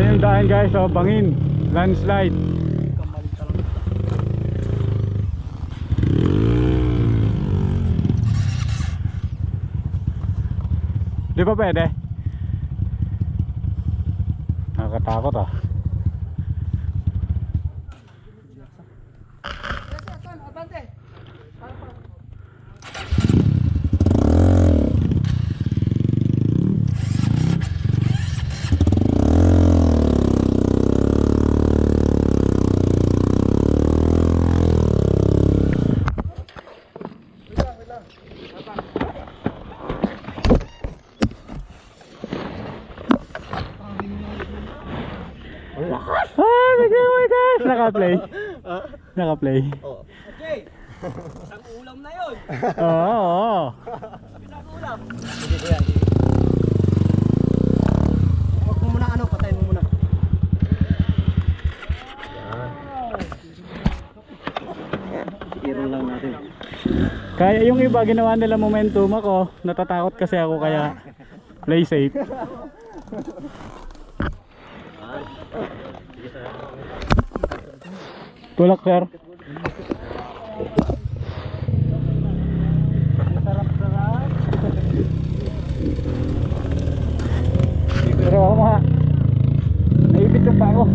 yung daan guys, so bangin, landslide. Di ba pwede? Nakakatakot ah. Naka-play. Naka-play. Okay. Isang ulam na yun. Oo. Isang ulam. Hindi ko yan. Huwag mo muna patayin mo muna. Iron lang natin. Kaya yung iba ginawa nila momentum, ako natatakot kasi ako, kaya play safe. Tulak sir. Pero ako ha, naipit yung pa ako.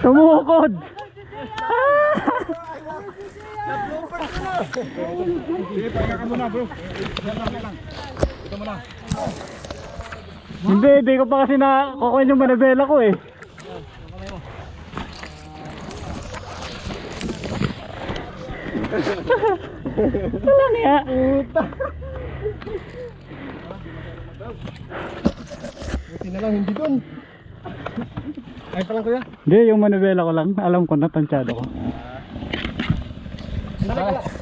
Sumukod. Sige, pahinga ka muna bro. Ito muna. Hindi ko pa kasi kukunin yung manabela ko eh. Wala niya. Buti na lang hindi doon. Ay pa lang kuya. Hindi, yung manabela ko lang. Alam ko na, tansyado ko. Tara.